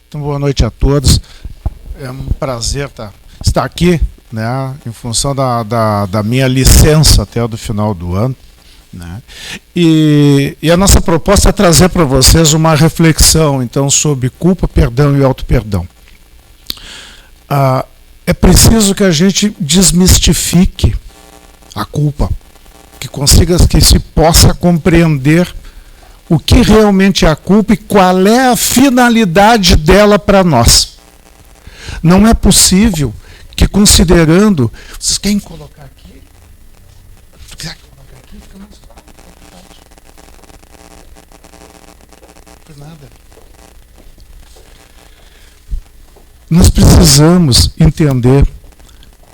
Então, boa noite a todos. É um prazer estar aqui, né, em função da minha licença até o final do ano. Né? E a nossa proposta é trazer para vocês uma reflexão então, sobre culpa, perdão e auto-perdão. É preciso que a gente desmistifique a culpa, que se possa compreender o que realmente é a culpa e qual é a finalidade dela para nós. Não é possível que, considerando... Vocês querem colocar aqui? Se quiser colocar aqui, fica mais fácil. Não foi nada. Nós precisamos entender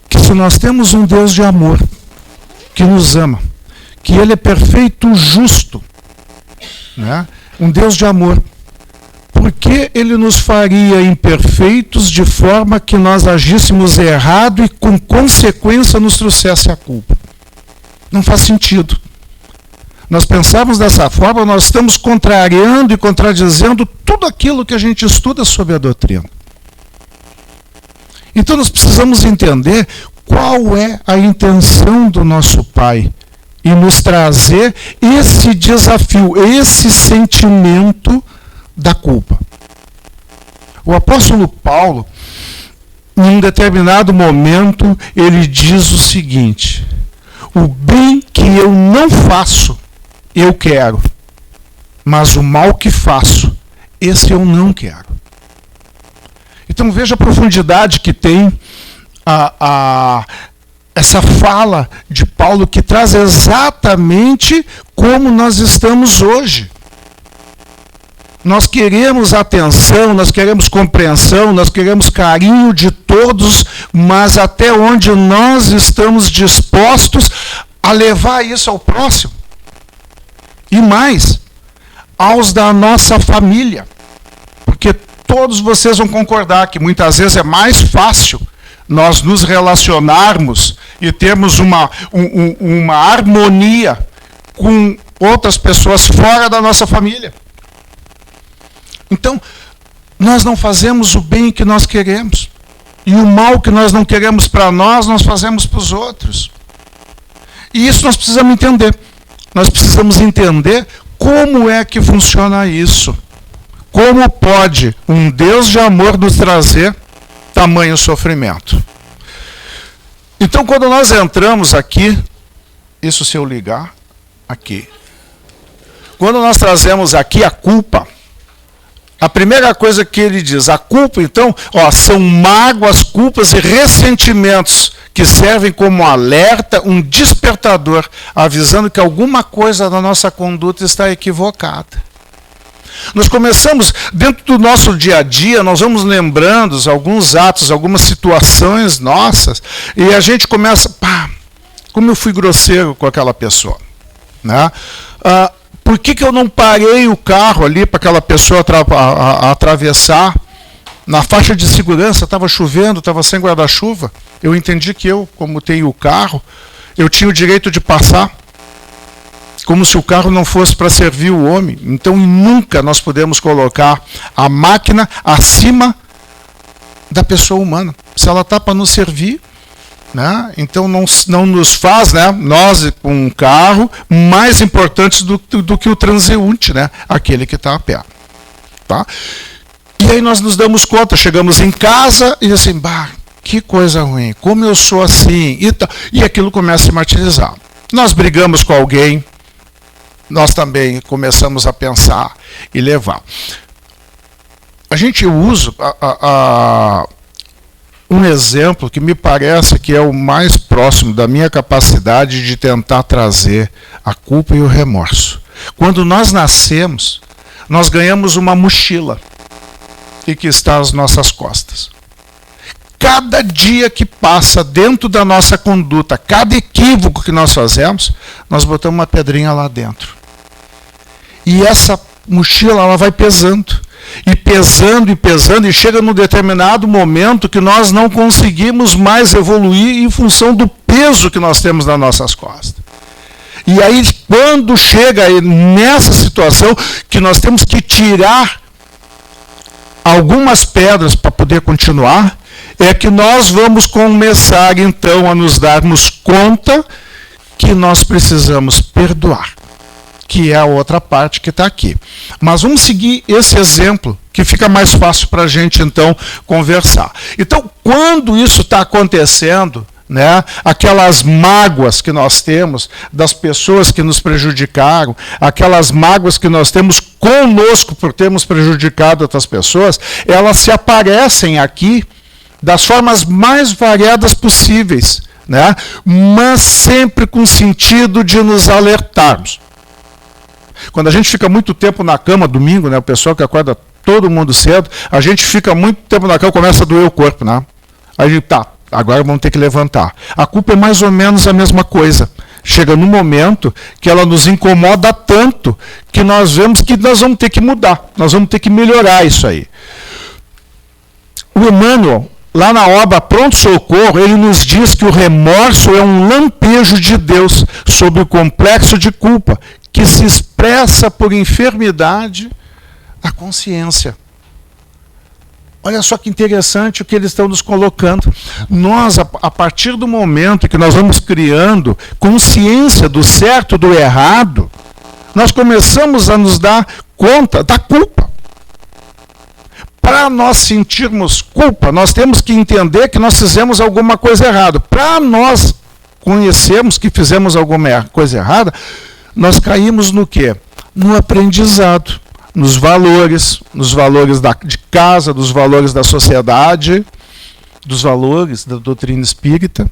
que se nós temos um Deus de amor, que nos ama, que Ele é perfeito, justo, né? Um Deus de amor, por que Ele nos faria imperfeitos de forma que nós agíssemos errado e com consequência nos trouxesse a culpa? Não faz sentido. Nós pensamos dessa forma, nós estamos contrariando e contradizendo tudo aquilo que a gente estuda sobre a doutrina. Então nós precisamos entender qual é a intenção do nosso Pai e nos trazer esse desafio, esse sentimento da culpa. O apóstolo Paulo, em um determinado momento, ele diz o seguinte: o bem que eu não faço, eu quero, mas o mal que faço, esse eu não quero. Então veja a profundidade que tem essa fala de Paulo, que traz exatamente como nós estamos hoje. Nós queremos atenção, nós queremos compreensão, nós queremos carinho de todos, mas até onde nós estamos dispostos a levar isso ao próximo? E mais, aos da nossa família. Porque todos vocês vão concordar que muitas vezes é mais fácil nós nos relacionarmos e termos uma harmonia com outras pessoas fora da nossa família. Então, nós não fazemos o bem que nós queremos. E o mal que nós não queremos para nós fazemos para os outros. E isso nós precisamos entender. Nós precisamos entender como é que funciona isso. Como pode um Deus de amor nos trazer tamanho sofrimento? Então, quando nós entramos aqui, isso se eu ligar aqui, quando nós trazemos aqui a culpa, a primeira coisa que ele diz, a culpa, então, são mágoas, culpas e ressentimentos que servem como alerta, um despertador, avisando que alguma coisa da nossa conduta está equivocada. Nós começamos, dentro do nosso dia a dia, nós vamos lembrando alguns atos, algumas situações nossas, e a gente começa, como eu fui grosseiro com aquela pessoa, né? Por que eu não parei o carro ali para aquela pessoa atravessar na faixa de segurança? Estava chovendo, estava sem guarda-chuva. Eu entendi que eu, como tenho o carro, eu tinha o direito de passar, como se o carro não fosse para servir o homem. Então, nunca nós podemos colocar a máquina acima da pessoa humana. Se ela está para nos servir, né? Então não nos faz, né, nós com um carro, mais importantes do que o transeunte, né, aquele que está a pé. Tá? E aí nós nos damos conta, chegamos em casa e assim, que coisa ruim, como eu sou assim, e aquilo começa a se martirizar. Nós brigamos com alguém, nós também começamos a pensar e levar. A gente usa um exemplo que me parece que é o mais próximo da minha capacidade de tentar trazer a culpa e o remorso. Quando nós nascemos, nós ganhamos uma mochila e que está às nossas costas. Cada dia que passa dentro da nossa conduta, cada equívoco que nós fazemos, nós botamos uma pedrinha lá dentro. E essa mochila ela vai pesando. E pesando, e chega num determinado momento que nós não conseguimos mais evoluir em função do peso que nós temos nas nossas costas. E aí, quando chega nessa situação que nós temos que tirar algumas pedras para poder continuar, é que nós vamos começar então a nos darmos conta que nós precisamos perdoar, que é a outra parte que está aqui. Mas vamos seguir esse exemplo, que fica mais fácil para a gente então conversar. Então, quando isso está acontecendo, né, aquelas mágoas que nós temos das pessoas que nos prejudicaram, aquelas mágoas que nós temos conosco por termos prejudicado outras pessoas, elas se aparecem aqui das formas mais variadas possíveis, né, mas sempre com sentido de nos alertarmos. Quando a gente fica muito tempo na cama, domingo, né, o pessoal que acorda todo mundo cedo, a gente fica muito tempo na cama, começa a doer o corpo, né? Aí a gente, agora vamos ter que levantar. A culpa é mais ou menos a mesma coisa. Chega num momento que ela nos incomoda tanto que nós vemos que nós vamos ter que mudar, nós vamos ter que melhorar isso aí. O Emmanuel, lá na obra Pronto Socorro, ele nos diz que o remorso é um lampejo de Deus sobre o complexo de culpa, que se expressa por enfermidade da consciência. Olha só que interessante o que eles estão nos colocando. Nós, a partir do momento que nós vamos criando consciência do certo e do errado, nós começamos a nos dar conta da culpa. Para nós sentirmos culpa, nós temos que entender que nós fizemos alguma coisa errada. Para nós conhecermos que fizemos alguma coisa errada, nós caímos no quê? No aprendizado, nos valores de casa, dos valores da sociedade, dos valores da doutrina espírita.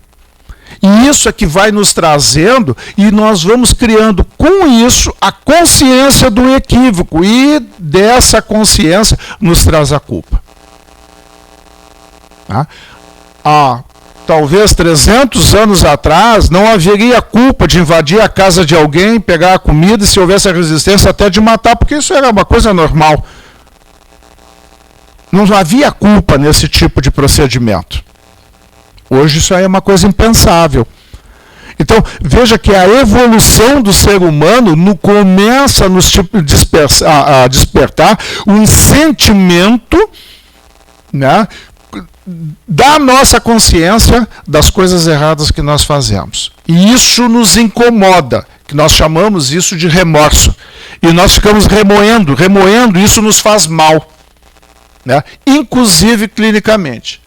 E isso é que vai nos trazendo, e nós vamos criando com isso a consciência do equívoco, e dessa consciência nos traz a culpa. Talvez 300 anos atrás não haveria culpa de invadir a casa de alguém, pegar a comida, e se houvesse a resistência até de matar, porque isso era uma coisa normal. Não havia culpa nesse tipo de procedimento. Hoje isso aí é uma coisa impensável. Então, veja que a evolução do ser humano começa a despertar um sentimento, né, da nossa consciência das coisas erradas que nós fazemos. E isso nos incomoda, que nós chamamos isso de remorso. E nós ficamos remoendo, isso nos faz mal, né? Inclusive clinicamente.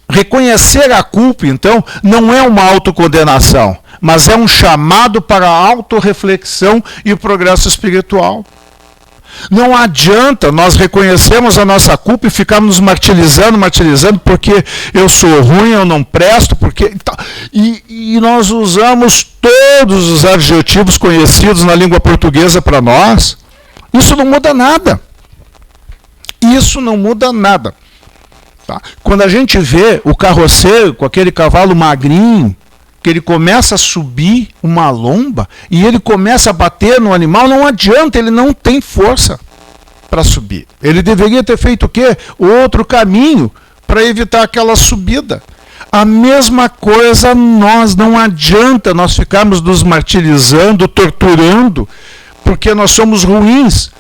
Reconhecer a culpa, então, não é uma autocondenação, mas é um chamado para a autorreflexão e o progresso espiritual. Não adianta nós reconhecermos a nossa culpa e ficarmos nos martirizando, porque eu sou ruim, eu não presto, porque... E nós usamos todos os adjetivos conhecidos na língua portuguesa para nós. Isso não muda nada. Isso não muda nada. Tá? Quando a gente vê o carroceiro com aquele cavalo magrinho, que ele começa a subir uma lomba e ele começa a bater no animal, não adianta, ele não tem força para subir. Ele deveria ter feito o quê? Outro caminho para evitar aquela subida. A mesma coisa nós, não adianta nós ficarmos nos martirizando, torturando, porque nós somos ruins.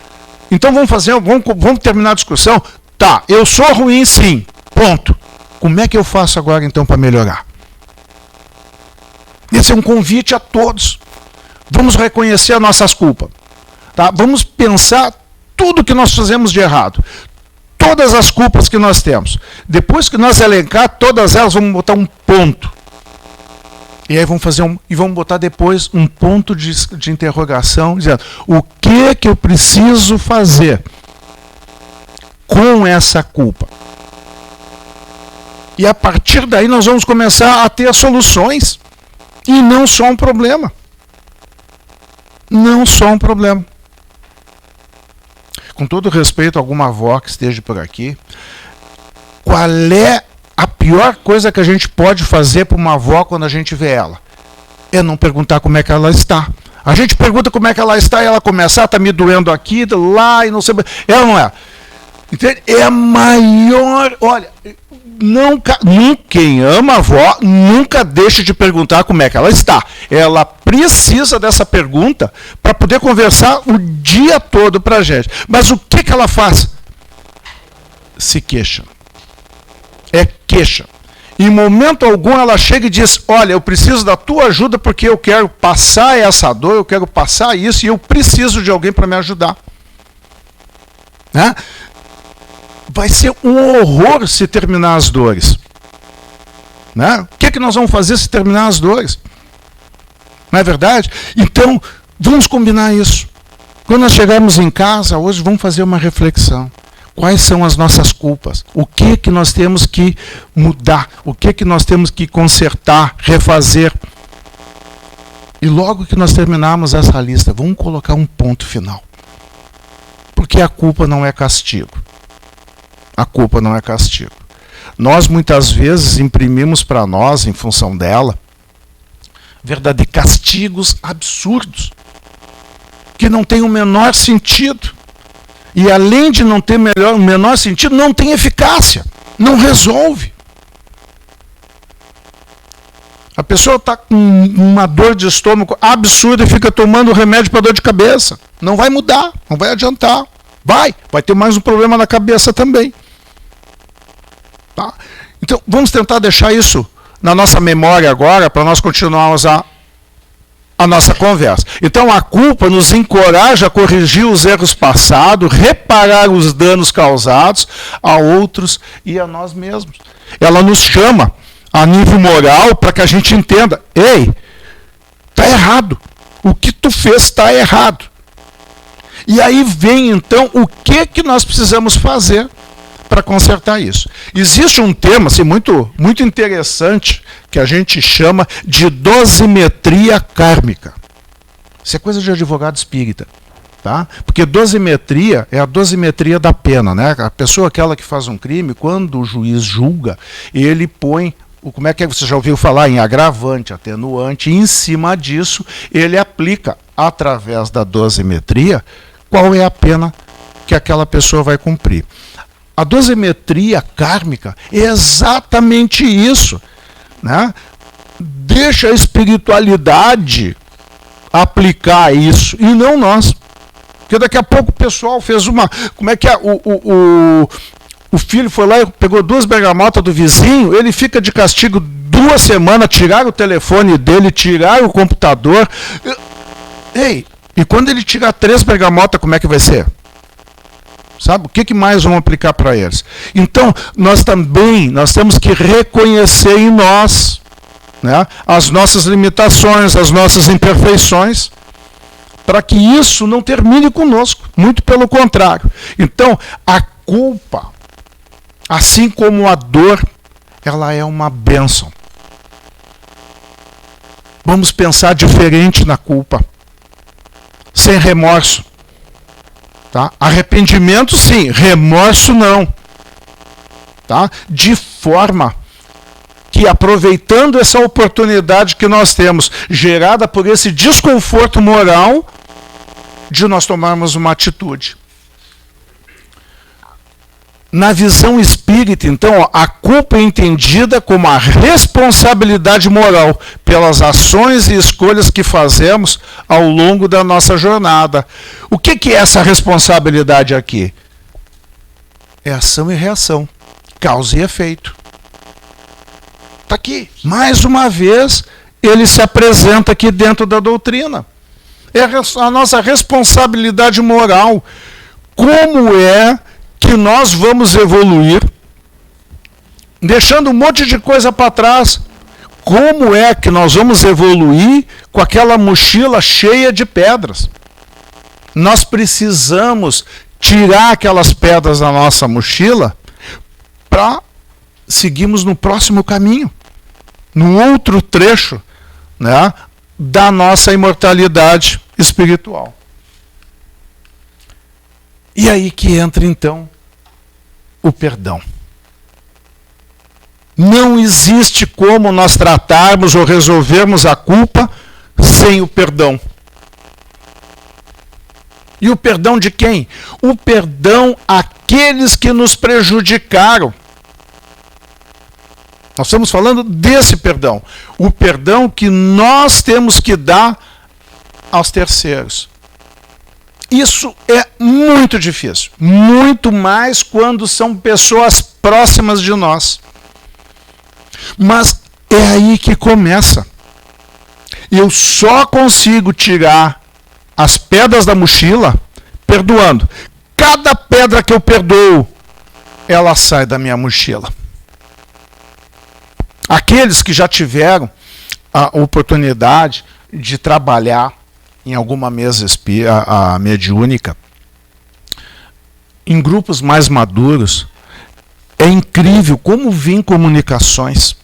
Então vamos terminar a discussão. Tá, eu sou ruim sim, ponto. Como é que eu faço agora então para melhorar? Esse é um convite a todos. Vamos reconhecer as nossas culpas. Tá? Vamos pensar tudo que nós fazemos de errado. Todas as culpas que nós temos. Depois que nós elencar todas elas, vamos botar um ponto. E aí vamos botar depois um ponto de interrogação, dizendo, o que eu preciso fazer com essa culpa? E a partir daí nós vamos começar a ter soluções. E não só um problema. Não só um problema. Com todo respeito a alguma avó que esteja por aqui, qual é a pior coisa que a gente pode fazer para uma avó quando a gente vê ela? É não perguntar como é que ela está. A gente pergunta como é que ela está e ela começa, está me doendo aqui, lá, e não sei... Ela não é. Entende? É a maior... Olha... Quem ama a avó nunca deixa de perguntar como é que ela está. Ela precisa dessa pergunta para poder conversar o dia todo para a gente. Mas o que ela faz? se queixa. É queixa. Em momento algum ela chega e diz, olha, eu preciso da tua ajuda porque eu quero passar essa dor, eu quero passar isso e eu preciso de alguém para me ajudar. Né? Vai ser um horror se terminar as dores. Né? O que é que nós vamos fazer se terminar as dores? Não é verdade? Então, vamos combinar isso. Quando nós chegarmos em casa, hoje vamos fazer uma reflexão. Quais são as nossas culpas? O que que nós temos que mudar? O que que nós temos que consertar, refazer? E logo que nós terminarmos essa lista, vamos colocar um ponto final. Porque a culpa não é castigo. A culpa não é castigo. Nós muitas vezes imprimimos para nós, em função dela, verdadeiros castigos absurdos, que não têm o menor sentido. E além de não ter o menor sentido, não tem eficácia, não resolve. A pessoa está com uma dor de estômago absurda e fica tomando remédio para dor de cabeça. Não vai mudar, não vai adiantar. Vai ter mais um problema na cabeça também. Tá? Então, vamos tentar deixar isso na nossa memória agora, para nós continuarmos a nossa conversa. Então, a culpa nos encoraja a corrigir os erros passados, reparar os danos causados a outros e a nós mesmos. Ela nos chama a nível moral para que a gente entenda, ei, está errado. O que tu fez está errado. E aí vem, então, o que nós precisamos fazer para consertar isso. Existe um tema assim, muito interessante que a gente chama de dosimetria kármica. Isso é coisa de advogado espírita. Tá? Porque dosimetria é a dosimetria da pena. Né? A pessoa aquela que faz um crime, quando o juiz julga, ele põe, como é que você já ouviu falar em agravante, atenuante, e em cima disso ele aplica, através da dosimetria, qual é a pena que aquela pessoa vai cumprir. A dosimetria kármica é exatamente isso. Né? Deixa a espiritualidade aplicar isso, e não nós. Porque daqui a pouco o pessoal fez uma... Como é que é? O filho foi lá e pegou 2 bergamotas do vizinho, ele fica de castigo 2 semanas, tiraram o telefone dele, tiraram o computador. Ei, e quando ele tirar 3 bergamotas, como é que vai ser? Sabe? O que mais vão aplicar para eles? Então, nós temos que reconhecer em nós, né, as nossas limitações, as nossas imperfeições, para que isso não termine conosco. Muito pelo contrário. Então, a culpa, assim como a dor, ela é uma bênção. Vamos pensar diferente na culpa. Sem remorso. Tá? Arrependimento sim, remorso não. Tá? De forma que, aproveitando essa oportunidade que nós temos, gerada por esse desconforto moral, de nós tomarmos uma atitude. Na visão espírita, então, a culpa é entendida como a responsabilidade moral pelas ações e escolhas que fazemos ao longo da nossa jornada. O que é essa responsabilidade aqui? É ação e reação, causa e efeito. Está aqui. Mais uma vez, ele se apresenta aqui dentro da doutrina. É a nossa responsabilidade moral. Como é que nós vamos evoluir, deixando um monte de coisa para trás? Como é que nós vamos evoluir com aquela mochila cheia de pedras? Nós precisamos tirar aquelas pedras da nossa mochila para seguirmos no próximo caminho, no outro trecho, né, da nossa imortalidade espiritual. E aí que entra, então, o perdão. Não existe como nós tratarmos ou resolvermos a culpa sem o perdão. E o perdão de quem? O perdão àqueles que nos prejudicaram. Nós estamos falando desse perdão. O perdão que nós temos que dar aos terceiros. Isso é muito difícil, muito mais quando são pessoas próximas de nós. Mas é aí que começa. Eu só consigo tirar as pedras da mochila perdoando. Cada pedra que eu perdoo, ela sai da minha mochila. Aqueles que já tiveram a oportunidade de trabalhar em alguma mesa mediúnica, em grupos mais maduros, é incrível como vêm comunicações,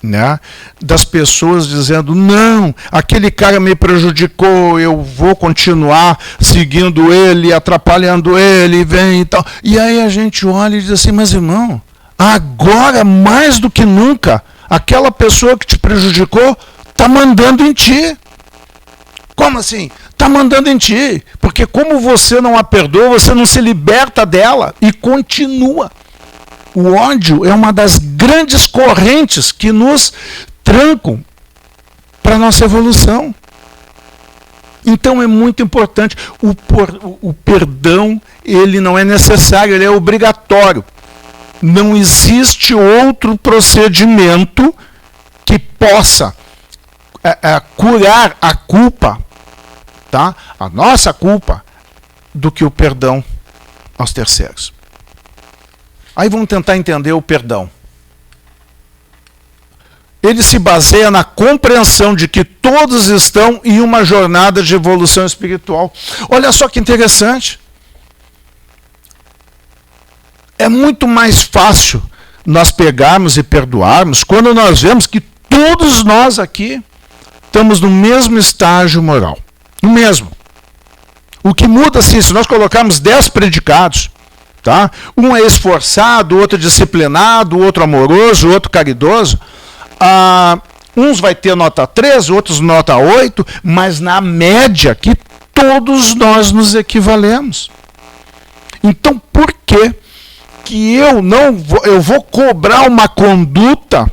né, das pessoas dizendo, não, aquele cara me prejudicou, eu vou continuar seguindo ele, atrapalhando ele, vem e tal. E aí a gente olha e diz assim, mas irmão, agora mais do que nunca, aquela pessoa que te prejudicou está mandando em ti. Como assim? Está mandando em ti. Porque como você não a perdoa, você não se liberta dela e continua. O ódio é uma das grandes correntes que nos trancam para a nossa evolução. Então é muito importante. O perdão, ele não é necessário, ele é obrigatório. Não existe outro procedimento que possa curar a culpa, tá? A nossa culpa, do que o perdão aos terceiros. Aí vamos tentar entender o perdão. Ele se baseia na compreensão de que todos estão em uma jornada de evolução espiritual. Olha só que interessante. É muito mais fácil nós pegarmos e perdoarmos quando nós vemos que todos nós aqui estamos no mesmo estágio moral. No mesmo. O que muda, assim, se nós colocarmos 10 predicados, tá? Um é esforçado, o outro é disciplinado, o outro amoroso, o outro caridoso. Uns vai ter nota 3, outros nota 8, mas na média que todos nós nos equivalemos. Então, por que eu vou cobrar uma conduta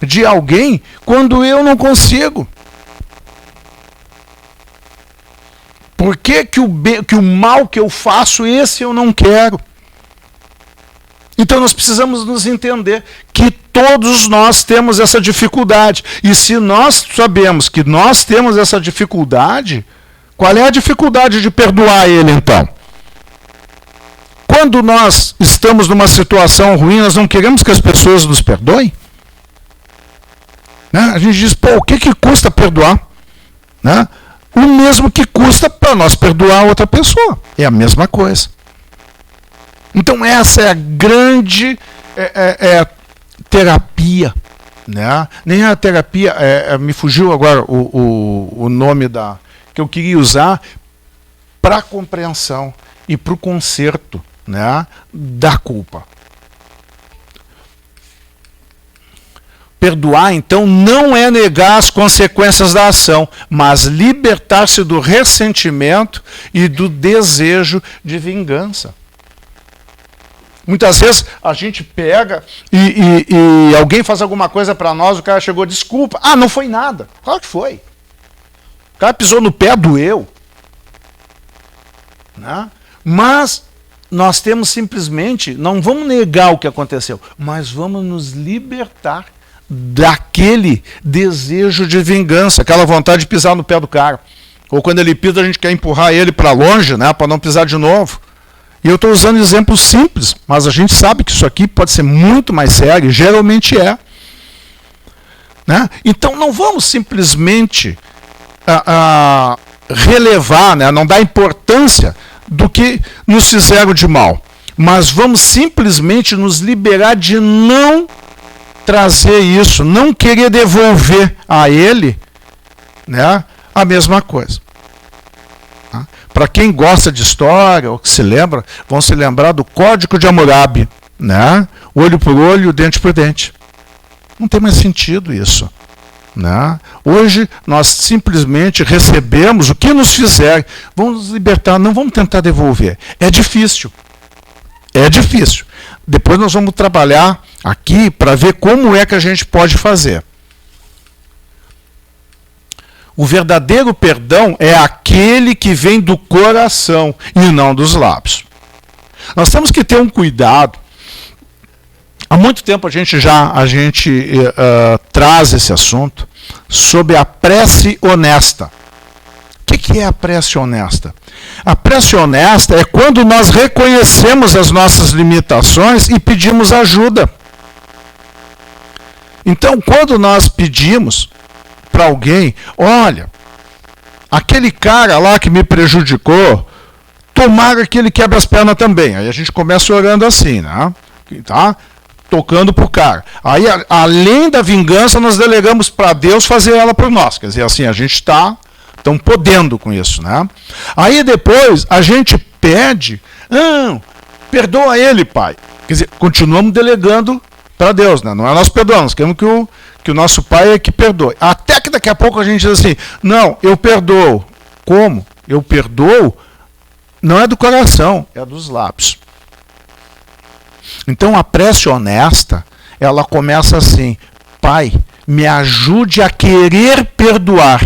de alguém quando eu não consigo? Por que o mal que eu faço, esse eu não quero? Então nós precisamos nos entender que todos nós temos essa dificuldade. E se nós sabemos que nós temos essa dificuldade, qual é a dificuldade de perdoar ele então? Quando nós estamos numa situação ruim, nós não queremos que as pessoas nos perdoem? Né? A gente diz, pô, o que custa perdoar? Né? O mesmo que custa para nós perdoar outra pessoa. É a mesma coisa. Então essa é a grande terapia. Né? Nem a terapia, me fugiu agora o nome que eu queria usar para a compreensão e para o conserto, né, da culpa. Perdoar, então, não é negar as consequências da ação, mas libertar-se do ressentimento e do desejo de vingança. Muitas vezes a gente pega e alguém faz alguma coisa para nós, o cara chegou, desculpa. Ah, não foi nada. Claro que foi. O cara pisou no pé, doeu. Né? Mas nós temos simplesmente, não vamos negar o que aconteceu, mas vamos nos libertar daquele desejo de vingança, aquela vontade de pisar no pé do cara. Ou quando ele pisa, a gente quer empurrar ele para longe, né, para não pisar de novo. E eu estou usando exemplos simples, mas a gente sabe que isso aqui pode ser muito mais sério, geralmente é. Né? Então não vamos simplesmente relevar, né, não dar importância do que nos fizeram de mal, mas vamos simplesmente nos liberar de não trazer isso, não querer devolver a ele, né, a mesma coisa. Para quem gosta de história, ou que se lembra, vão se lembrar do Código de Hammurabi, né? Olho por olho, dente por dente. Não tem mais sentido isso. Né? Hoje nós simplesmente recebemos o que nos fizer, vamos nos libertar, não vamos tentar devolver. É difícil. É difícil. Depois nós vamos trabalhar aqui para ver como é que a gente pode fazer. O verdadeiro perdão é aquele que vem do coração e não dos lábios. Nós temos que ter um cuidado. Há muito tempo a gente traz esse assunto sobre a prece honesta. O que é a prece honesta? A prece honesta é quando nós reconhecemos as nossas limitações e pedimos ajuda. Então, quando nós pedimos para alguém, olha, aquele cara lá que me prejudicou, tomara que ele quebre as pernas também. Aí a gente começa orando assim, né? Tá? Tocando pro cara. Aí, além da vingança, nós delegamos para Deus fazer ela por nós. Quer dizer, assim, a gente estão podendo com isso, né? Aí depois a gente pede, perdoa ele, pai. Quer dizer, continuamos delegando para Deus, né? Não é nós perdoamos, queremos que o nosso pai é que perdoe. Até que daqui a pouco a gente diz assim, não, eu perdoo. Como? Eu perdoo não é do coração, é dos lábios. Então a prece honesta, ela começa assim, pai, me ajude a querer perdoar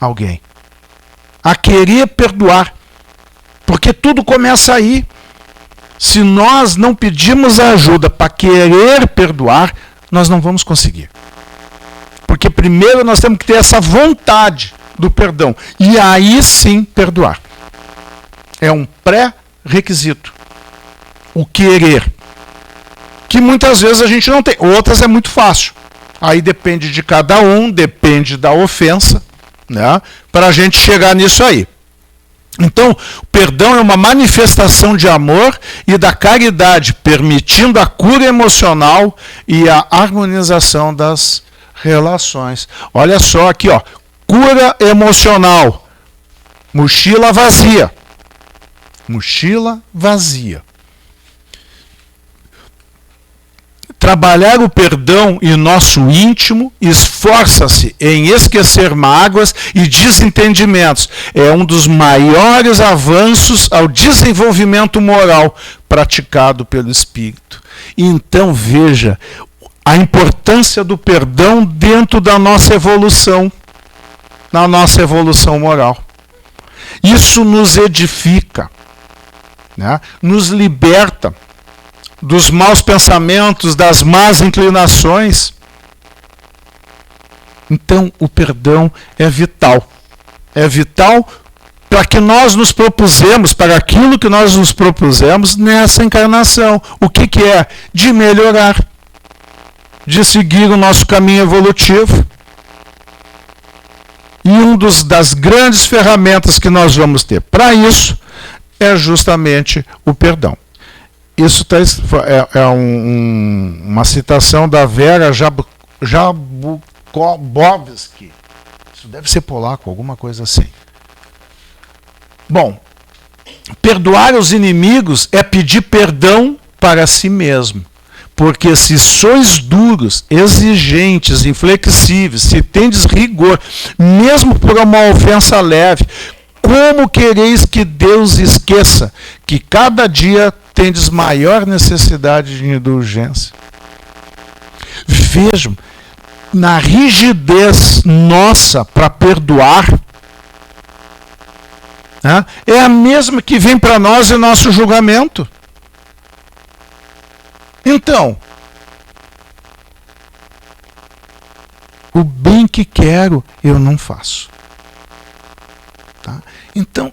alguém. A querer perdoar. Porque tudo começa aí. Se nós não pedimos ajuda para querer perdoar, nós não vamos conseguir. Porque primeiro nós temos que ter essa vontade do perdão. E aí sim perdoar. É um pré-requisito. O querer. Que muitas vezes a gente não tem. Outras é muito fácil. Aí depende de cada um, depende da ofensa, né? Para a gente chegar nisso aí. Então, o perdão é uma manifestação de amor e da caridade, permitindo a cura emocional e a harmonização das relações. Olha só aqui, ó, cura emocional, mochila vazia. Mochila vazia. Trabalhar o perdão em nosso íntimo esforça-se em esquecer mágoas e desentendimentos. É um dos maiores avanços ao desenvolvimento moral praticado pelo Espírito. Então veja a importância do perdão dentro da nossa evolução, na nossa evolução moral. Isso nos edifica, né? Nos liberta dos maus pensamentos, das más inclinações. Então, o perdão é vital. É vital para que nós nos propusemos, para aquilo que nós nos propusemos nessa encarnação. O que é? De melhorar, de seguir o nosso caminho evolutivo. E das grandes ferramentas que nós vamos ter para isso é justamente o perdão. Isso uma citação da Vera Jabukowski. Isso deve ser polaco, alguma coisa assim. Bom, perdoar os inimigos é pedir perdão para si mesmo. Porque se sois duros, exigentes, inflexíveis, se tendes rigor, mesmo por uma ofensa leve, como quereis que Deus esqueça que cada dia tendes maior necessidade de indulgência? Vejam, na rigidez nossa para perdoar, né, é a mesma que vem para nós em nosso julgamento. Então, o bem que quero, eu não faço. Tá? Então,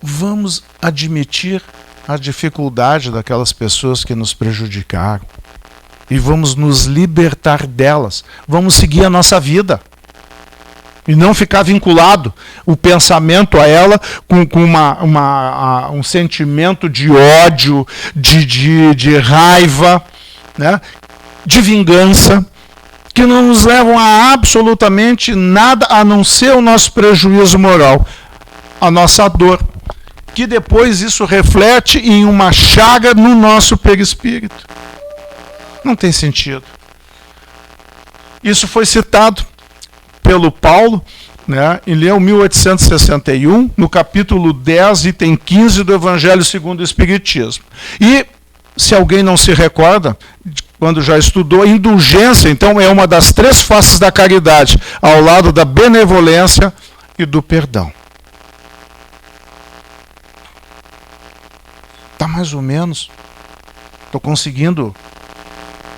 vamos admitir a dificuldade daquelas pessoas que nos prejudicaram e vamos nos libertar delas. Vamos seguir a nossa vida e não ficar vinculado o pensamento a ela com um sentimento de ódio, de raiva, né? De vingança, que não nos levam a absolutamente nada a não ser o nosso prejuízo moral, a nossa dor, que depois isso reflete em uma chaga no nosso perispírito. Não tem sentido. Isso foi citado pelo Paulo, né, em Leão 1861, no capítulo 10, item 15 do Evangelho segundo o Espiritismo. E, se alguém não se recorda, quando já estudou, indulgência, então, é uma das 3 faces da caridade, ao lado da benevolência e do perdão. Tá mais ou menos? Estou conseguindo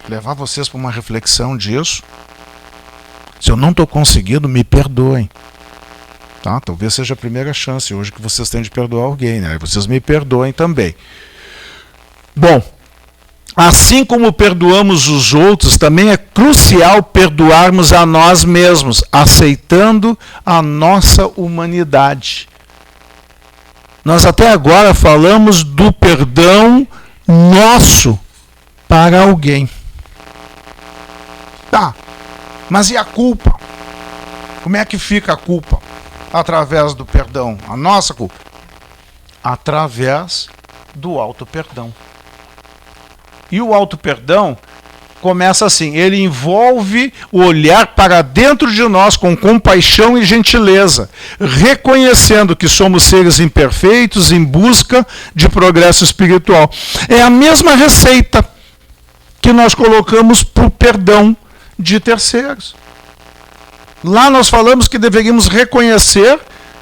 levar vocês para uma reflexão disso? Se eu não estou conseguindo, me perdoem. Tá? Talvez seja a primeira chance hoje que vocês têm de perdoar alguém, né? Vocês me perdoem também. Bom, assim como perdoamos os outros, também é crucial perdoarmos a nós mesmos, aceitando a nossa humanidade. Nós até agora falamos do perdão nosso para alguém. Tá, mas e a culpa? Como é que fica a culpa? Através do perdão, a nossa culpa? Através do auto-perdão. E o auto-perdão começa assim, ele envolve o olhar para dentro de nós com compaixão e gentileza, reconhecendo que somos seres imperfeitos em busca de progresso espiritual. É a mesma receita que nós colocamos para o perdão de terceiros. Lá nós falamos que deveríamos reconhecer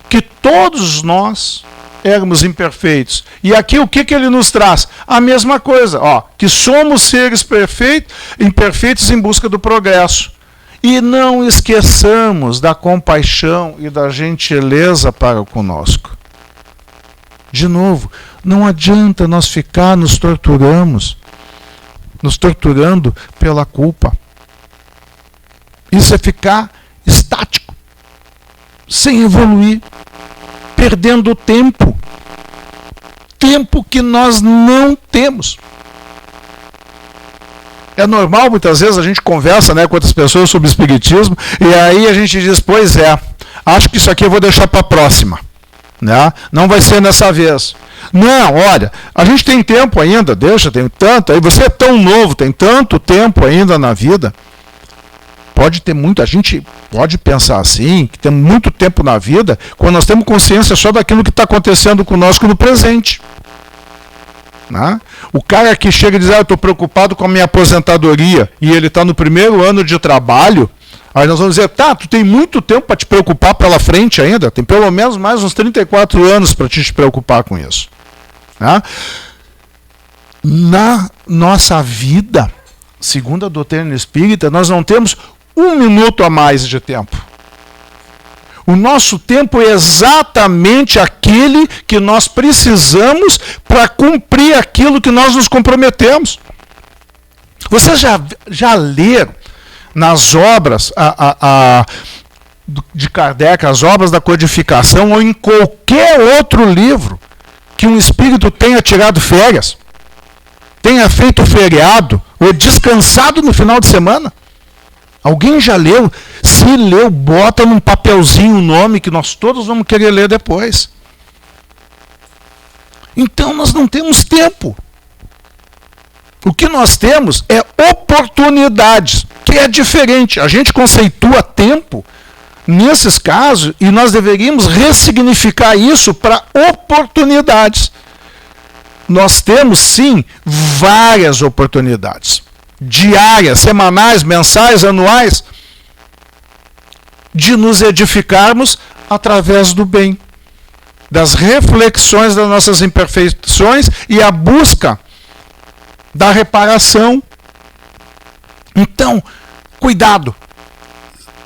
que todos nós éramos imperfeitos. E aqui o que ele nos traz? A mesma coisa, que somos seres imperfeitos em busca do progresso. E não esqueçamos da compaixão e da gentileza para conosco. De novo, não adianta nós ficar nos torturando pela culpa. Isso é ficar estático, sem evoluir, perdendo tempo que nós não temos. É normal, muitas vezes, a gente conversa, com outras pessoas sobre espiritismo, e aí a gente diz, pois é, acho que isso aqui eu vou deixar para a próxima. Não vai ser nessa vez. Não, olha, a gente tem tempo ainda, tem tanto, aí você é tão novo, tem tanto tempo ainda na vida. A gente pode pensar assim, que tem muito tempo na vida, quando nós temos consciência só daquilo que está acontecendo conosco no presente. O cara que chega e diz, eu estou preocupado com a minha aposentadoria, e ele está no primeiro ano de trabalho, aí nós vamos dizer, tu tem muito tempo para te preocupar pela frente ainda, tem pelo menos mais uns 34 anos para te preocupar com isso. Na nossa vida, segundo a doutrina espírita, nós não temos 1 minuto a mais de tempo. O nosso tempo é exatamente aquele que nós precisamos para cumprir aquilo que nós nos comprometemos. Vocês já leram nas obras de Kardec, as obras da codificação, ou em qualquer outro livro, que um espírito tenha tirado férias, tenha feito feriado, ou descansado no final de semana? Alguém já leu? Se leu, bota num papelzinho o nome que nós todos vamos querer ler depois. Então nós não temos tempo. O que nós temos é oportunidades, que é diferente. A gente conceitua tempo nesses casos e nós deveríamos ressignificar isso para oportunidades. Nós temos sim várias oportunidades. Diárias, semanais, mensais, anuais, de nos edificarmos através do bem, das reflexões das nossas imperfeições e a busca da reparação. Então, cuidado.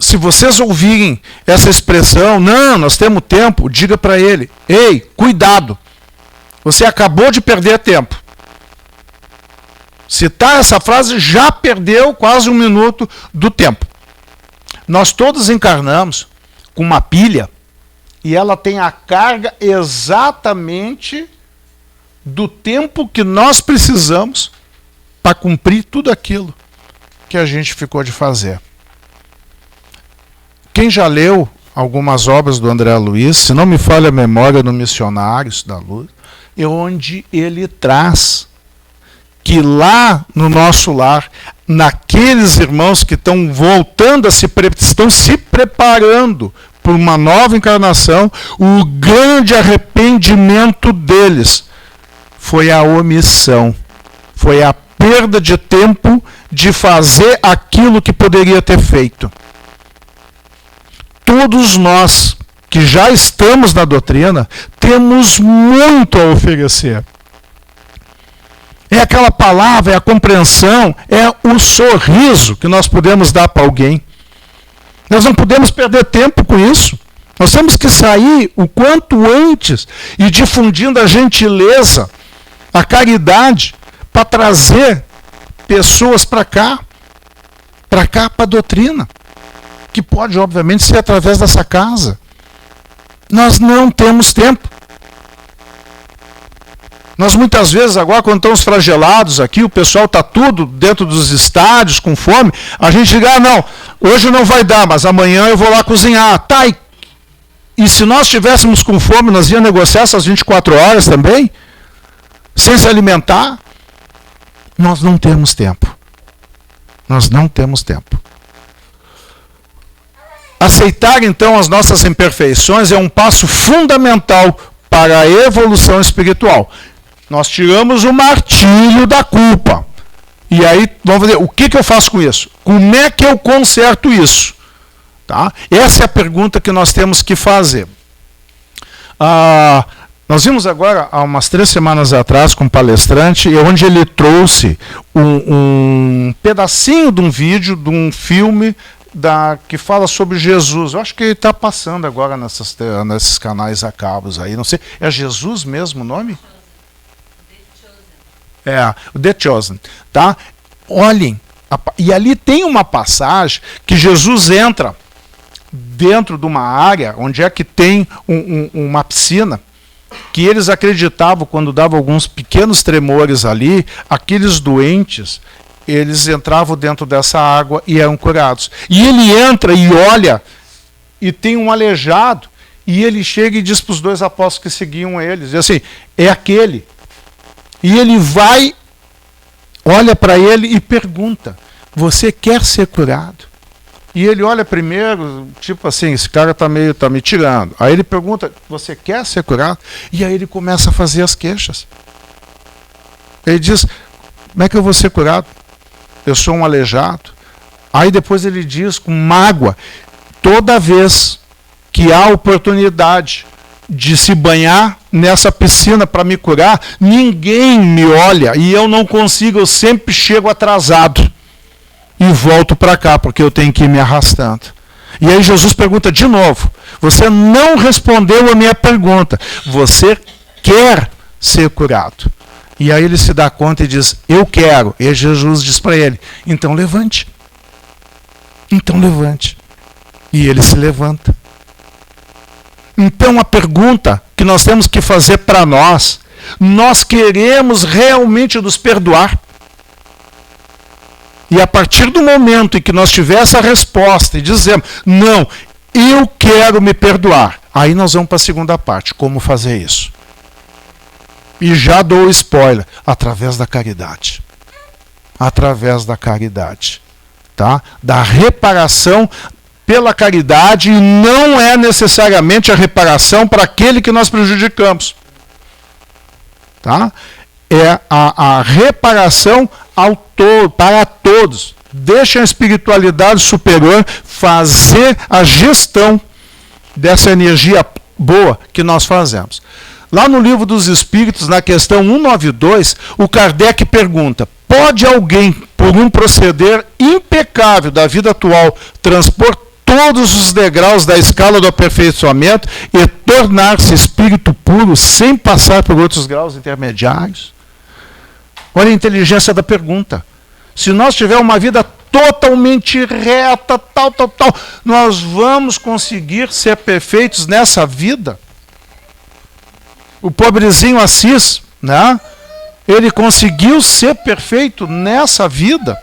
Se vocês ouvirem essa expressão, não, nós temos tempo, diga para ele, ei, cuidado, você acabou de perder tempo. Citar essa frase, já perdeu quase 1 minuto do tempo. Nós todos encarnamos com uma pilha e ela tem a carga exatamente do tempo que nós precisamos para cumprir tudo aquilo que a gente ficou de fazer. Quem já leu algumas obras do André Luiz, se não me falha a memória, no Missionários da Luz, é onde ele traz que lá no nosso lar, naqueles irmãos que estão voltando estão se preparando para uma nova encarnação, o grande arrependimento deles foi a omissão, foi a perda de tempo de fazer aquilo que poderia ter feito. Todos nós que já estamos na doutrina, temos muito a oferecer. É aquela palavra, é a compreensão, é o sorriso que nós podemos dar para alguém. Nós não podemos perder tempo com isso. Nós temos que sair o quanto antes e difundindo a gentileza, a caridade, para trazer pessoas para cá, para a doutrina, que pode, obviamente, ser através dessa casa. Nós não temos tempo. Nós muitas vezes, agora quando estamos flagelados aqui, o pessoal está tudo dentro dos estádios, com fome, a gente diz, não, hoje não vai dar, mas amanhã eu vou lá cozinhar. Tá, e se nós estivéssemos com fome, nós íamos negociar essas 24 horas também? Sem se alimentar? Nós não temos tempo. Nós não temos tempo. Aceitar, então, as nossas imperfeições é um passo fundamental para a evolução espiritual. Nós tiramos o martírio da culpa. E aí, vamos ver, o que eu faço com isso? Como é que eu conserto isso? Tá? Essa é a pergunta que nós temos que fazer. Nós vimos agora, há umas 3 semanas atrás, com um palestrante, onde ele trouxe um pedacinho de um vídeo, de um filme, que fala sobre Jesus. Eu acho que ele está passando agora nesses canais a cabos aí. Não sei, é Jesus mesmo o nome? É, o The Chosen. Tá? Olhem, e ali tem uma passagem que Jesus entra dentro de uma área onde é que tem uma piscina, que eles acreditavam, quando dava alguns pequenos tremores ali, aqueles doentes, eles entravam dentro dessa água e eram curados. E ele entra e olha, e tem um aleijado, e ele chega e diz para os 2 apóstolos que seguiam eles, e assim, é aquele. E ele vai, olha para ele e pergunta, você quer ser curado? E ele olha primeiro, tipo assim, esse cara tá me tirando. Aí ele pergunta, você quer ser curado? E aí ele começa a fazer as queixas. Ele diz, como é que eu vou ser curado? Eu sou um aleijado. Aí depois ele diz com mágoa, toda vez que há oportunidade de se banhar nessa piscina para me curar, ninguém me olha e eu não consigo, eu sempre chego atrasado e volto para cá, porque eu tenho que ir me arrastando. E aí Jesus pergunta de novo, você não respondeu a minha pergunta, você quer ser curado? E aí ele se dá conta e diz, eu quero. E Jesus diz para ele, então levante. Então levante. E ele se levanta. Então a pergunta que nós temos que fazer para nós queremos realmente nos perdoar? E a partir do momento em que nós tiver essa resposta e dizemos, não, eu quero me perdoar, aí nós vamos para a segunda parte, como fazer isso? E já dou o spoiler, através da caridade. Através da caridade. Tá? Da reparação pela caridade, e não é necessariamente a reparação para aquele que nós prejudicamos. Tá? É a reparação para todos. Deixa a espiritualidade superior fazer a gestão dessa energia boa que nós fazemos. Lá no Livro dos Espíritos, na questão 192, o Kardec pergunta, pode alguém, por um proceder impecável da vida atual, transpor todos os degraus da escala do aperfeiçoamento e tornar-se espírito puro sem passar por outros graus intermediários? Olha a inteligência da pergunta. Se nós tivermos uma vida totalmente reta, tal, nós vamos conseguir ser perfeitos nessa vida? O pobrezinho Assis, né? Ele conseguiu ser perfeito nessa vida?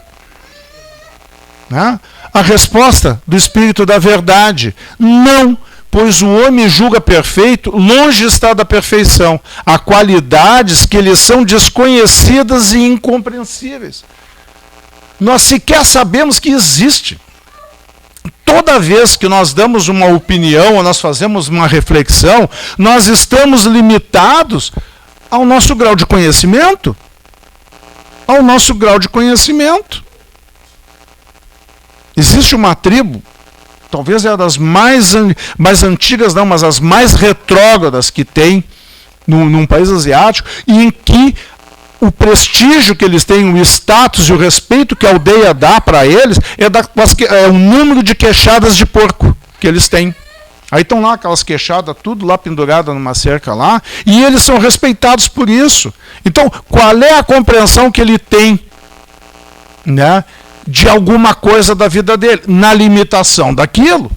Né? A resposta do Espírito da Verdade, não, pois o homem julga perfeito, longe está da perfeição. Há qualidades que lhe são desconhecidas e incompreensíveis. Nós sequer sabemos que existe. Toda vez que nós damos uma opinião, ou nós fazemos uma reflexão, nós estamos limitados ao nosso grau de conhecimento. Ao nosso grau de conhecimento. Existe uma tribo, talvez é das mais antigas, não, mas as mais retrógradas que tem num país asiático, e em que o prestígio que eles têm, o status e o respeito que a aldeia dá para eles é o número de queixadas de porco que eles têm. Aí estão lá aquelas queixadas, tudo lá pendurada numa cerca lá, e eles são respeitados por isso. Então, qual é a compreensão que ele tem, né, de alguma coisa da vida dele? Na limitação daquilo.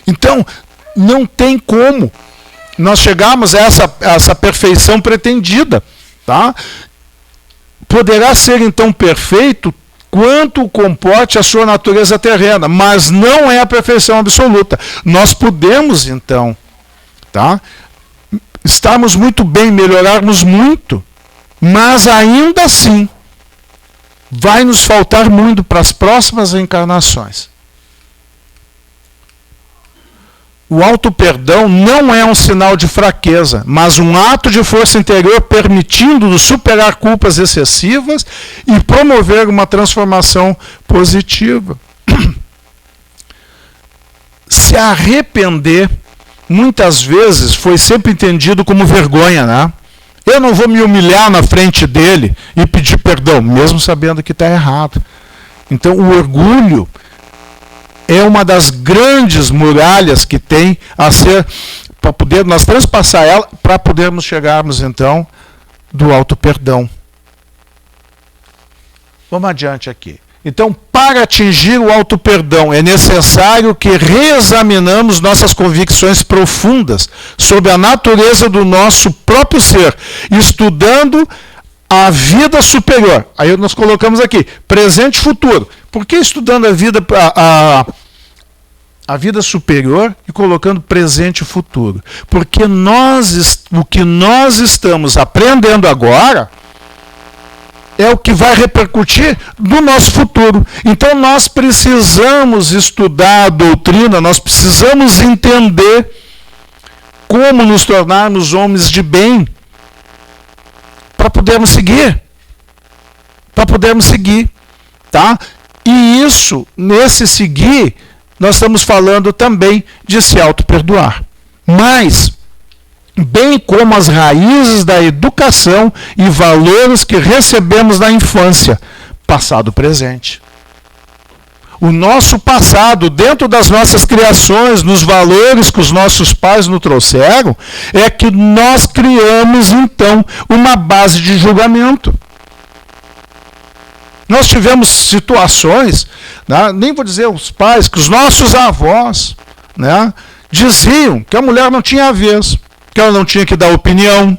Então, não tem como nós chegarmos a essa perfeição pretendida. Tá? Poderá ser, então, perfeito quanto comporte a sua natureza terrena, mas não é a perfeição absoluta. Nós podemos, então, tá, estarmos muito bem, melhorarmos muito, mas ainda assim vai nos faltar muito para as próximas encarnações. O auto-perdão não é um sinal de fraqueza, mas um ato de força interior permitindo-nos superar culpas excessivas e promover uma transformação positiva. Se arrepender, muitas vezes, foi sempre entendido como vergonha, né? Eu não vou me humilhar na frente dele e pedir perdão, mesmo sabendo que está errado. Então, o orgulho é uma das grandes muralhas que tem a ser, para poder nós transpassar ela, para podermos chegarmos, então, do auto-perdão. Vamos adiante aqui. Então, para atingir o auto-perdão, é necessário que reexaminamos nossas convicções profundas sobre a natureza do nosso próprio ser, estudando a vida superior. Aí nós colocamos aqui, presente e futuro. Por que estudando a vida superior e colocando presente e futuro? Porque o que nós estamos aprendendo agora é o que vai repercutir no nosso futuro. Então nós precisamos estudar a doutrina, nós precisamos entender como nos tornarmos homens de bem para podermos seguir. Tá? E isso, nesse seguir, nós estamos falando também de se auto-perdoar. Mas, bem como as raízes da educação e valores que recebemos na infância, passado e presente. O nosso passado, dentro das nossas criações, nos valores que os nossos pais nos trouxeram, é que nós criamos, então, uma base de julgamento. Nós tivemos situações, né, nem vou dizer os pais, que os nossos avós, né, diziam que a mulher não tinha vez, que ela não tinha que dar opinião.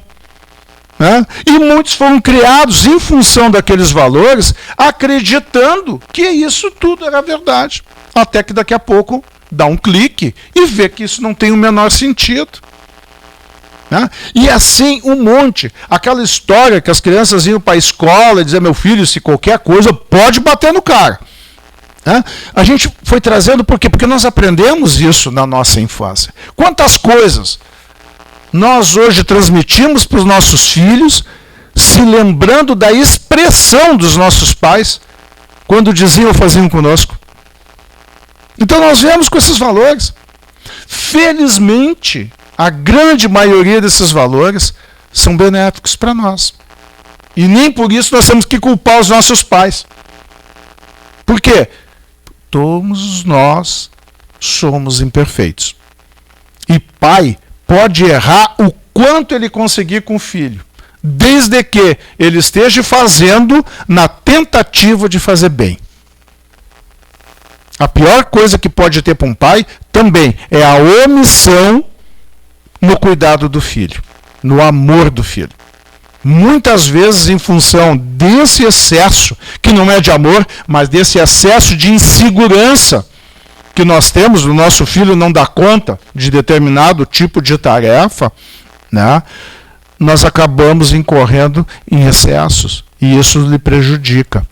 Né, e muitos foram criados em função daqueles valores, acreditando que isso tudo era verdade. Até que daqui a pouco dá um clique e vê que isso não tem o menor sentido. Né? E assim um monte. Aquela história que as crianças iam para a escola e diziam, meu filho, se qualquer coisa, pode bater no cara. Né? A gente foi trazendo por quê? Porque nós aprendemos isso na nossa infância. Quantas coisas nós hoje transmitimos para os nossos filhos, se lembrando da expressão dos nossos pais, quando diziam ou faziam conosco. Então nós viemos com esses valores. Felizmente, a grande maioria desses valores são benéficos para nós. E nem por isso nós temos que culpar os nossos pais. Por quê? Todos nós somos imperfeitos. E pai pode errar o quanto ele conseguir com o filho, desde que ele esteja fazendo na tentativa de fazer bem. A pior coisa que pode ter para um pai também é a omissão no cuidado do filho, no amor do filho. Muitas vezes em função desse excesso, que não é de amor, mas desse excesso de insegurança que nós temos, o nosso filho não dá conta de determinado tipo de tarefa, né, nós acabamos incorrendo em excessos, e isso lhe prejudica.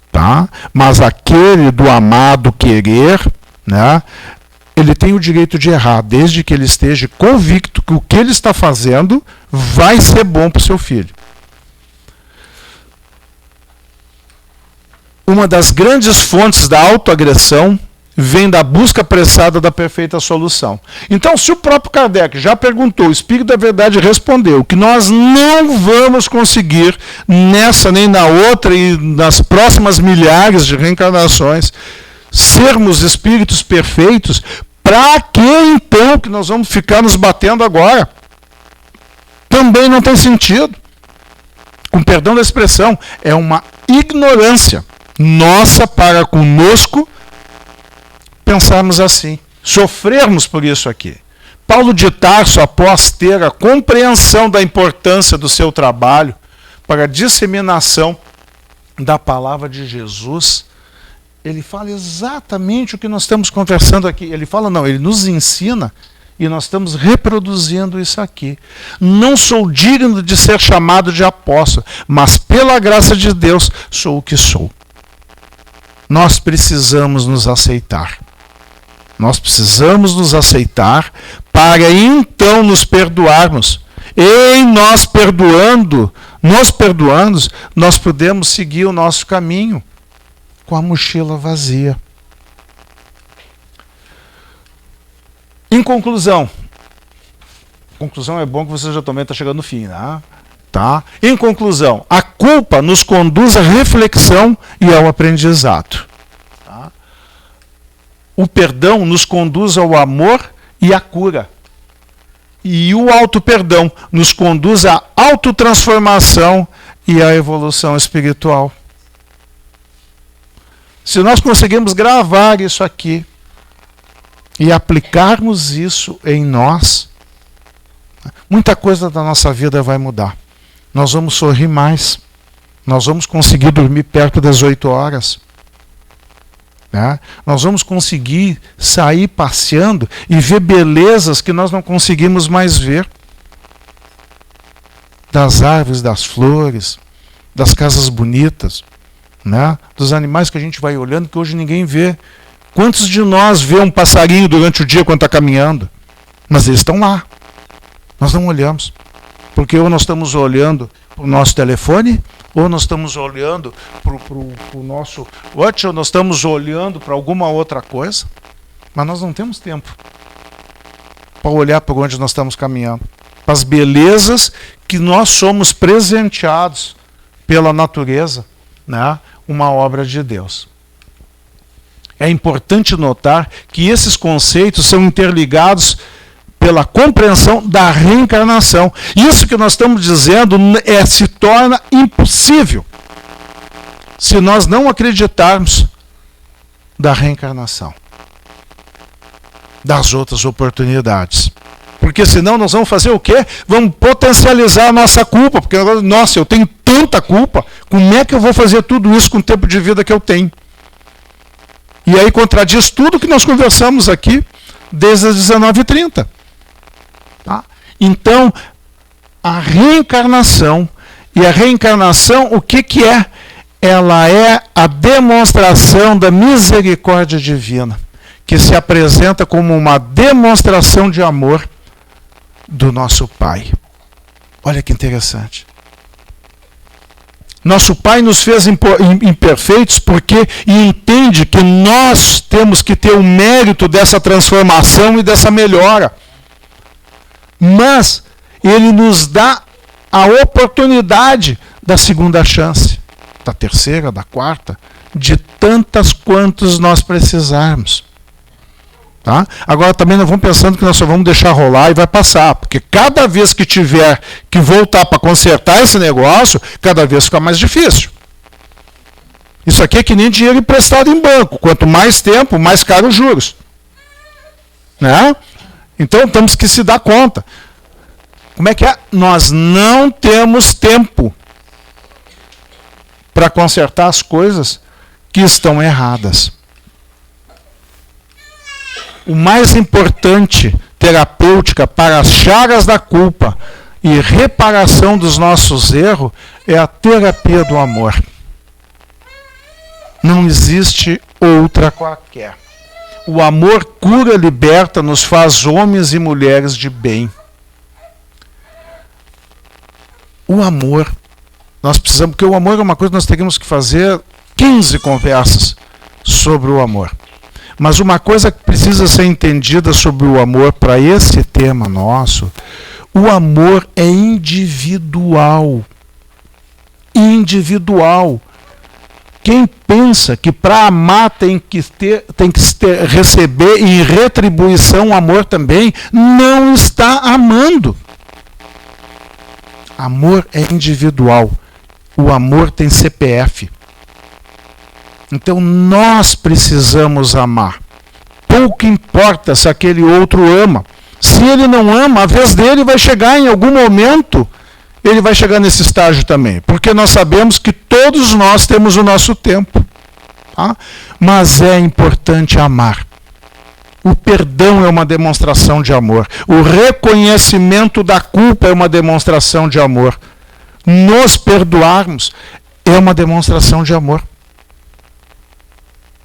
Tá? Mas aquele do amado querer, né, ele tem o direito de errar, desde que ele esteja convicto que o que ele está fazendo vai ser bom para o seu filho. uma das grandes fontes da autoagressão vem da busca apressada da perfeita solução. Então, se o próprio Kardec já perguntou, o Espírito da Verdade respondeu que nós não vamos conseguir nessa nem na outra e nas próximas milhares de reencarnações sermos espíritos perfeitos, para que então que nós vamos ficar nos batendo agora? Também não tem sentido. Com perdão da expressão, é uma ignorância nossa para conosco pensarmos assim, sofrermos por isso aqui. Paulo de Tarso, após ter a compreensão da importância do seu trabalho para a disseminação da palavra de Jesus, ele fala exatamente o que nós estamos conversando aqui. Ele fala, não, ele nos ensina e nós estamos reproduzindo isso aqui. Não sou digno de ser chamado de apóstolo, mas pela graça de Deus sou o que sou. Nós precisamos nos aceitar. Nós precisamos nos aceitar para então nos perdoarmos. E nós perdoando, nós podemos seguir o nosso caminho com a mochila vazia. Em conclusão é bom que você já também está chegando no fim, né? Tá? Em conclusão, a culpa nos conduz à reflexão e ao aprendizado. Tá? O perdão nos conduz ao amor e à cura. E o auto-perdão nos conduz à autotransformação e à evolução espiritual. Se nós conseguirmos gravar isso aqui e aplicarmos isso em nós, muita coisa da nossa vida vai mudar. Nós vamos sorrir mais. Nós vamos conseguir dormir perto das 8 horas. Né? Nós vamos conseguir sair passeando e ver belezas que nós não conseguimos mais ver. Das árvores, das flores, das casas bonitas, né? Dos animais que a gente vai olhando que hoje ninguém vê. Quantos de nós vê um passarinho durante o dia quando está caminhando? Mas eles estão lá. Nós não olhamos. Porque ou nós estamos olhando para o nosso telefone, ou nós estamos olhando para o nosso watch, ou nós estamos olhando para alguma outra coisa. Mas nós não temos tempo para olhar para onde nós estamos caminhando. Para as belezas que nós somos presenteados pela natureza, né? Uma obra de Deus. É importante notar que esses conceitos são interligados pela compreensão da reencarnação. Isso que nós estamos dizendo se torna impossível se nós não acreditarmos da reencarnação, das outras oportunidades. Porque senão nós vamos fazer o quê? Vamos potencializar a nossa culpa. Porque, nossa, eu tenho tanta culpa, como é que eu vou fazer tudo isso com o tempo de vida que eu tenho? E aí contradiz tudo que nós conversamos aqui desde as 19h30. Tá? Então, a reencarnação, e a reencarnação, o que é? Ela é a demonstração da misericórdia divina, que se apresenta como uma demonstração de amor do nosso Pai. Olha que interessante. Nosso Pai nos fez imperfeitos porque entende que nós temos que ter o mérito dessa transformação e dessa melhora. Mas Ele nos dá a oportunidade da segunda chance, da terceira, da quarta, de tantas quantas nós precisarmos. Tá? Agora também não vamos pensando que nós só vamos deixar rolar e vai passar, porque cada vez que tiver que voltar para consertar esse negócio, cada vez fica mais difícil. Isso aqui é que nem dinheiro emprestado em banco, quanto mais tempo, mais caro os juros. Né? Então temos que se dar conta. Como é que é? Nós não temos tempo para consertar as coisas que estão erradas. O mais importante terapêutica para as chagas da culpa e reparação dos nossos erros é a terapia do amor. Não existe outra qualquer. O amor cura, liberta, nos faz homens e mulheres de bem. O amor, nós precisamos, porque o amor é uma coisa que nós teríamos que fazer 15 conversas sobre o amor. Mas uma coisa que precisa ser entendida sobre o amor para esse tema nosso, o amor é individual. Individual. Quem pensa que para amar tem que receber em retribuição o amor também, não está amando. Amor é individual. O amor tem CPF. Então nós precisamos amar. Pouco importa se aquele outro ama. Se ele não ama, a vez dele vai chegar em algum momento. Ele vai chegar nesse estágio também, porque nós sabemos que todos nós temos o nosso tempo. Tá? Mas é importante amar. O perdão é uma demonstração de amor. O reconhecimento da culpa é uma demonstração de amor. Nos perdoarmos é uma demonstração de amor.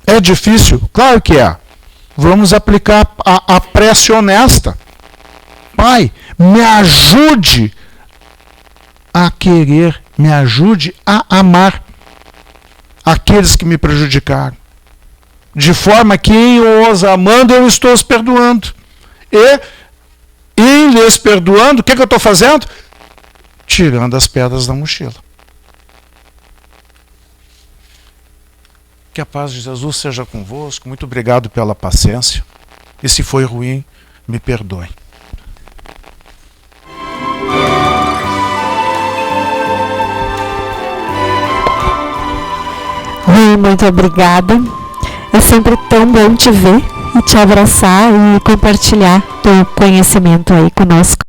É difícil? Claro que é. Vamos aplicar a prece honesta. Pai, me ajude a querer, me ajude a amar aqueles que me prejudicaram. De forma que em os amando, eu estou os perdoando. E em lhes perdoando, o que eu estou fazendo? Tirando as pedras da mochila. Que a paz de Jesus seja convosco. Muito obrigado pela paciência. E se foi ruim, me perdoem. Muito obrigada. É sempre tão bom te ver e te abraçar e compartilhar teu conhecimento aí conosco.